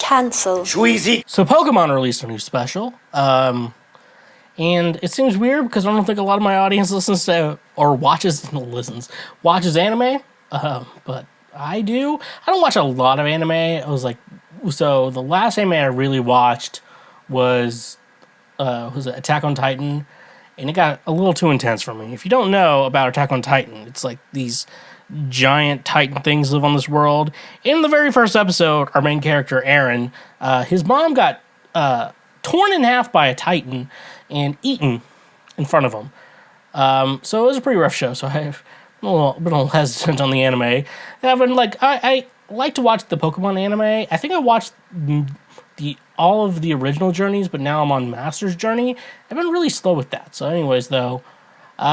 Cancel. Schweezy. So Pokemon released a new special, and it seems weird because I don't think a lot of my audience listens to or watches anime, but I do. I don't watch a lot of anime. So the last anime I really watched was Attack on Titan, and it got a little too intense for me. If you don't know about Attack on Titan, it's like these giant Titan things live on this world. In the very first episode, our main character, Aaron, his mom got torn in half by a Titan and eaten in front of him. So it was a pretty rough show, so I've been a little hesitant on the anime. I like to watch the Pokemon anime. I think I watched all of the original journeys, but now I'm on Master's Journey. I've been really slow with that. So anyways, though,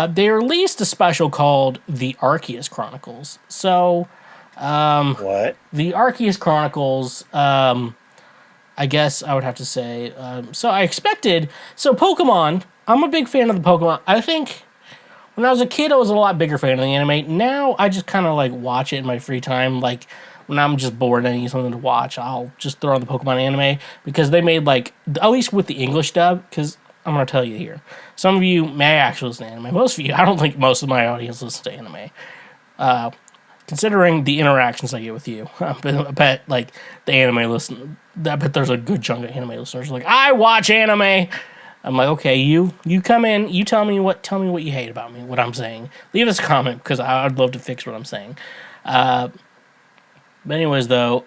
they released a special called The Arceus Chronicles. So, What? The Arceus Chronicles, I guess I would have to say, so Pokemon, I'm a big fan of the Pokemon. I think when I was a kid, I was a lot bigger fan of the anime. Now, I just kind of, watch it in my free time. When I'm just bored and I need something to watch, I'll just throw on the Pokemon anime, because they made, at least with the English dub, because I'm going to tell you here. Some of you may actually listen to anime. Most of you, I don't think most of my audience listens to anime. Considering the interactions I get with you, I bet, I bet there's a good chunk of anime listeners I watch anime. I'm like, okay, you come in, you tell me what you hate about me, what I'm saying. Leave us a comment, because I'd love to fix what I'm saying. But anyways, though,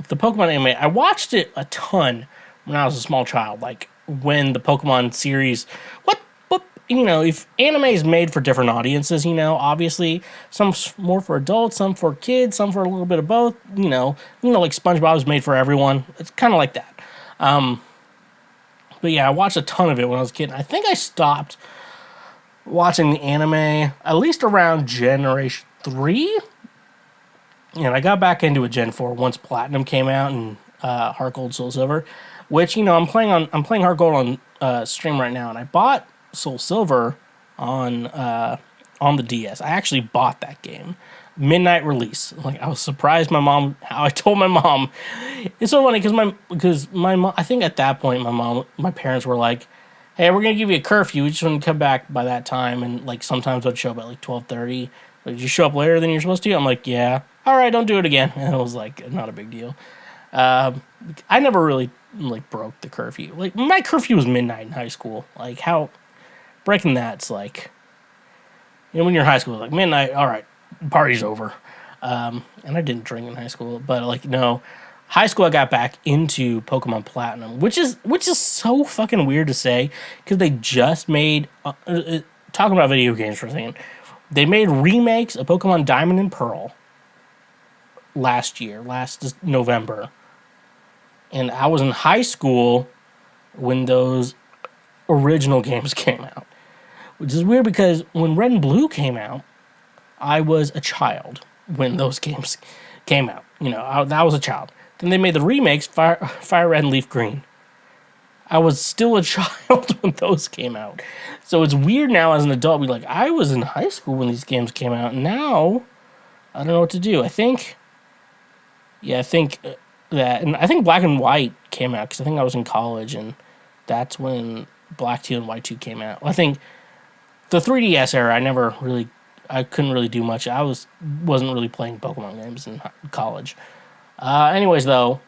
the Pokemon anime, I watched it a ton when I was a small child, when the Pokemon series, if anime is made for different audiences, obviously, some more for adults, some for kids, some for a little bit of both, like SpongeBob is made for everyone. It's kind of like that. But yeah, I watched a ton of it when I was a kid. I think I stopped watching the anime at least around Generation 3. And I got back into it Gen 4 once Platinum came out and Heart Gold, Soul Silver, which, I'm playing Heart Gold on stream right now, and I bought Soul Silver on the DS. I actually bought that game. Midnight release. I was surprised how I told my mom. It's so funny because my mom, I think at that point my parents were like, hey, we're going to give you a curfew. You just want to come back by that time. And sometimes I'd show up at 12:30. Did you show up later than you're supposed to? I'm like, yeah. All right, don't do it again. And it was not a big deal. I never really broke the curfew. My curfew was midnight in high school. How breaking that's when you're in high school, midnight, all right, party's over. And I didn't drink in high school, but no, high school I got back into Pokemon Platinum, which is so fucking weird to say, because they just made talking about video games for a second. They made remakes of Pokemon Diamond and Pearl last November. And I was in high school when those original games came out. Which is weird because when Red and Blue came out, I was a child when those games came out. I was a child. Then they made the remakes, Fire Red and Leaf Green. I was still a child when those came out. So it's weird now as an adult, I was in high school when these games came out, and now I don't know what to do. I think that, and I think Black and White came out, because I think I was in college, and that's when Black 2 and White 2 came out. I think the 3DS era, I couldn't really do much. I wasn't really playing Pokemon games in college. Anyways, though,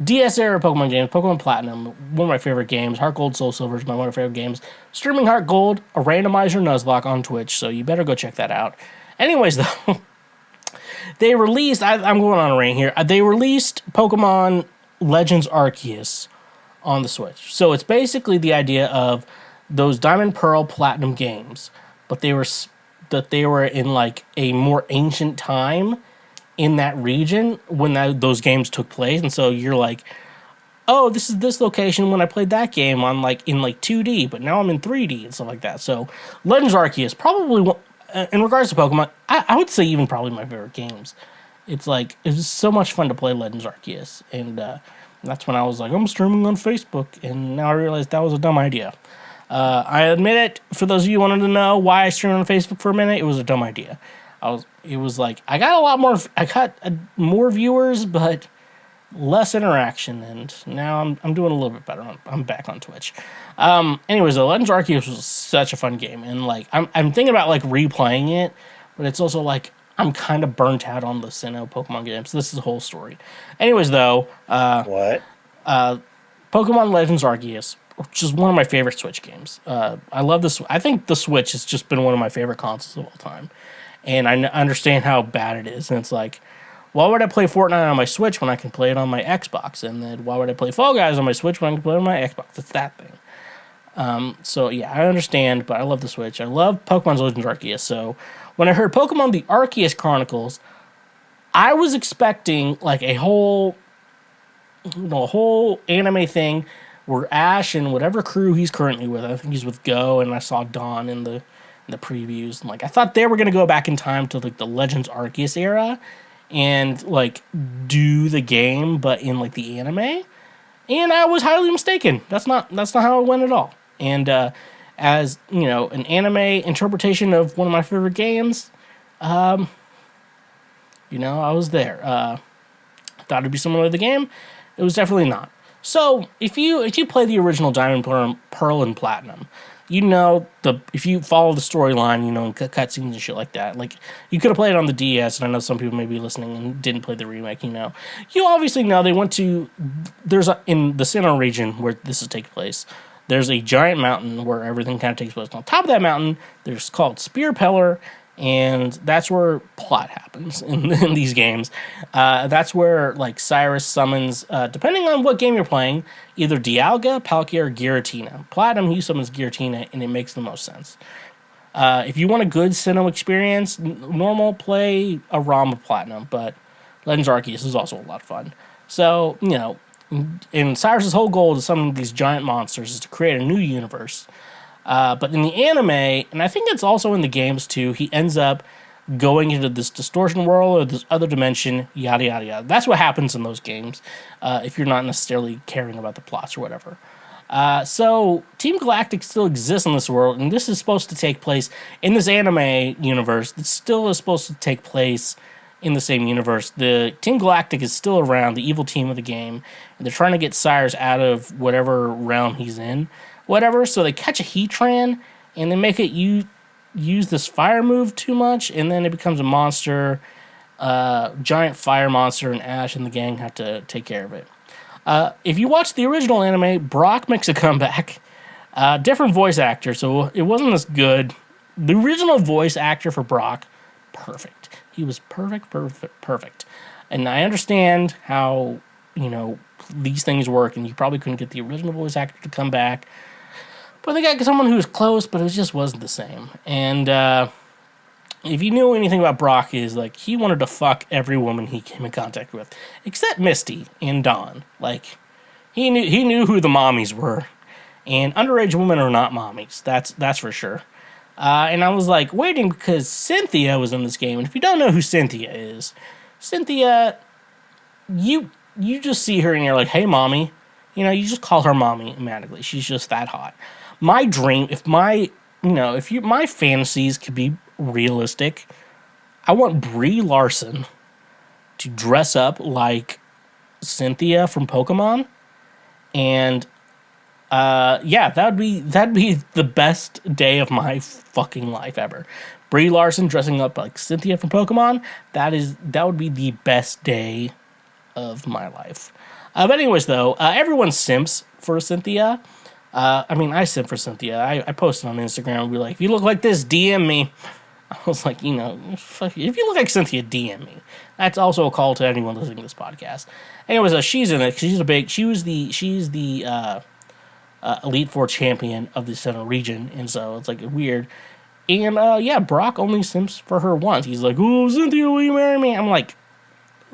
DS era Pokemon games, Pokemon Platinum, one of my favorite games. Heart Gold, Soul Silver is one of my favorite games. Streaming Heart Gold, a randomizer Nuzlocke on Twitch, so you better go check that out. Anyways, though, they released, I'm going on a rant here, they released Pokemon Legends Arceus on the Switch. So it's basically the idea of those Diamond, Pearl, Platinum games, but they were in a more ancient time in that region when those games took place. And so you're oh, this is this location when I played that game on in 2D, but now I'm in 3D and stuff like that. So Legends Arceus, probably in regards to Pokemon, I would say even probably my favorite games. It was so much fun to play Legends Arceus, and that's when I was I'm streaming on Facebook, and now I realize that was a dumb idea. I admit it. For those of you who wanted to know why I streamed on Facebook for a minute, it was a dumb idea. I got more viewers, but less interaction, and now I'm doing a little bit better. I'm back on Twitch. Anyways, the Legends Arceus was such a fun game, and like I'm thinking about like replaying it, but it's also like I'm kind of burnt out on the Sinnoh Pokemon games. This is the whole story. Anyways, though, What? Pokemon Legends Arceus, which is one of my favorite Switch games. I love this. I think the Switch has just been one of my favorite consoles of all time, and I understand how bad it is. And it's like, why would I play Fortnite on my Switch when I can play it on my Xbox? And then why would I play Fall Guys on my Switch when I can play it on my Xbox? It's that thing. So yeah, I understand, but I love the Switch. I love Pokemon Legends Arceus. So when I heard Pokemon the Arceus Chronicles, I was expecting like a whole anime thing where Ash and whatever crew he's currently with, I think he's with Go, and I saw Dawn in the previews. And like I thought they were gonna go back in time to like the Legends Arceus era and like do the game, but in like the anime. And I was highly mistaken. That's not how it went at all. And as you know, an anime interpretation of one of my favorite games, I was there. I thought it'd be similar to the game. It was definitely not. So if you play the original Diamond, Pearl, and Platinum, if you follow the storyline, and cutscenes and shit like that, like you could have played it on the DS, and I know some people may be listening and didn't play the remake. You obviously know they went to in the Sinnoh region where this is taking place. There's a giant mountain where everything kind of takes place. On top of that mountain, there's called Spear Pillar, and that's where plot happens in these games. That's where like Cyrus summons, depending on what game you're playing, either Dialga, Palkia, or Giratina. Platinum, he summons Giratina, and it makes the most sense. If you want a good Sinnoh experience, normal play a ROM of Platinum, but Legends Arceus is also a lot of fun. So, and Cyrus's whole goal to summon these giant monsters is to create a new universe. But in the anime, and I think it's also in the games too, he ends up going into this distortion world or this other dimension, yada, yada, yada. That's what happens in those games, if you're not necessarily caring about the plots or whatever. So Team Galactic still exists in this world, and this is supposed to take place in this anime universe. It still is supposed to take place in the same universe. The Team Galactic is still around, the evil team of the game, and they're trying to get Cyrus out of whatever realm he's in. Whatever, so they catch a Heatran, and they make it use this fire move too much, and then it becomes a monster, giant fire monster, and Ash and the gang have to take care of it. If you watch the original anime, Brock makes a comeback. Different voice actor, so it wasn't as good. The original voice actor for Brock, perfect. He was perfect. And I understand how, these things work, and you probably couldn't get the original voice actor to come back. But they got someone who was close, but it just wasn't the same. And if you knew anything about Brock, is like he wanted to fuck every woman he came in contact with, except Misty and Dawn. Like he knew who the mommies were, and underage women are not mommies. That's for sure. And I was like waiting because Cynthia was in this game, and if you don't know who Cynthia is, Cynthia, you just see her and you're like, hey, mommy. You just call her mommy automatically. She's just that hot. My dream, if my fantasies could be realistic, I want Brie Larson to dress up like Cynthia from Pokemon, and that'd be the best day of my fucking life ever. Brie Larson dressing up like Cynthia from Pokemon, that would be the best day of my life. But anyways, though, everyone simps for Cynthia. I simp for Cynthia. I posted on Instagram and be like, if you look like this, DM me. I was like, fuck you. If you look like Cynthia, DM me. That's also a call to anyone listening to this podcast. Anyways, she's in it. She's the Elite Four champion of the Sinnoh region, and so it's like weird. And Brock only simps for her once. He's like, oh, Cynthia, will you marry me? I'm like,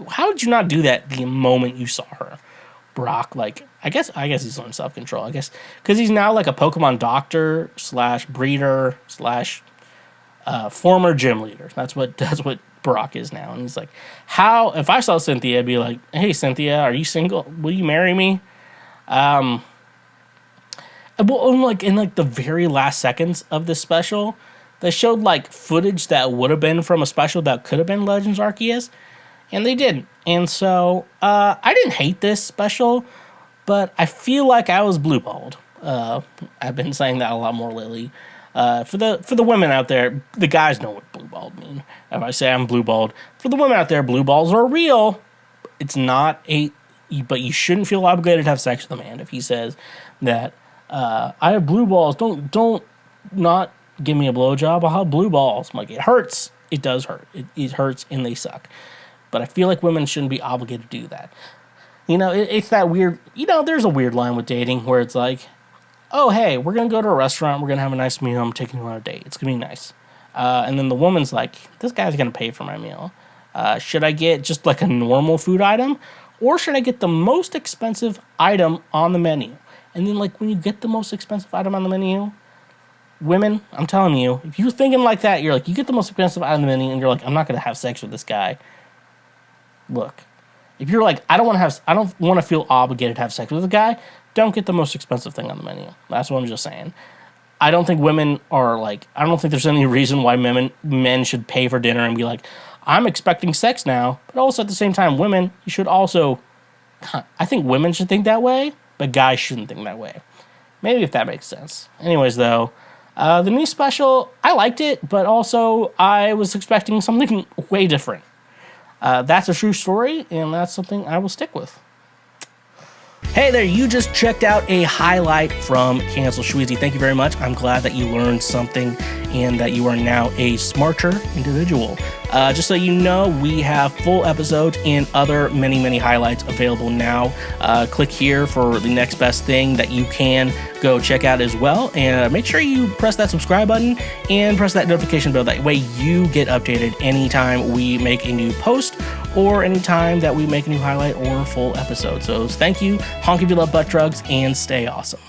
how did you not do that the moment you saw her? Brock, like, I guess he's on self-control, I guess, because he's now like a Pokemon doctor / breeder / former gym leader. That's what Brock is now. And he's like, if I saw Cynthia, I'd be like, hey, Cynthia, are you single? Will you marry me? Well, like in like the very last seconds of this special, they showed like footage that would have been from a special that could have been Legends Arceus. and they didn't. And so I didn't hate this special, but I feel like I was blue-balled. I've been saying that a lot more lately. For the women out there, the guys know what blue-balled mean. If I say I'm blue-balled, for the women out there, blue balls are real. It's not but you shouldn't feel obligated to have sex with a man if he says that I have blue balls. Don't not give me a blowjob. I'll have blue balls. I'm like, it hurts. It does hurt. It hurts and they suck. But I feel like women shouldn't be obligated to do that. It's that weird. There's a weird line with dating where it's like, oh, hey, we're going to go to a restaurant. We're going to have a nice meal. I'm taking you on a date. It's going to be nice. And then the woman's like, this guy's going to pay for my meal. Should I get just like a normal food item? Or should I get the most expensive item on the menu? And then like when you get the most expensive item on the menu, women, I'm telling you, if you're thinking like that, you're like, you get the most expensive item on the menu and you're like, I'm not going to have sex with this guy. Look, if you're like, I don't want to feel obligated to have sex with a guy, don't get the most expensive thing on the menu. That's what I'm just saying. I don't think women are like, I don't think there's any reason why men should pay for dinner and be like, I'm expecting sex now. But also at the same time, women, you should also, I think women should think that way, but guys shouldn't think that way. Maybe if that makes sense. Anyways, though, the new special, I liked it, but also I was expecting something way different. That's a true story, and that's something I will stick with. Hey there, you just checked out a highlight from Cancel Schweezy. Thank you very much. I'm glad that you learned something and that you are now a smarter individual. Just so you know, we have full episodes and other many, many highlights available now. Click here for the next best thing that you can go check out as well. And make sure you press that subscribe button and press that notification bell. That way you get updated anytime we make a new post or anytime that we make a new highlight or full episode. So thank you, honk if you love butt drugs, and stay awesome.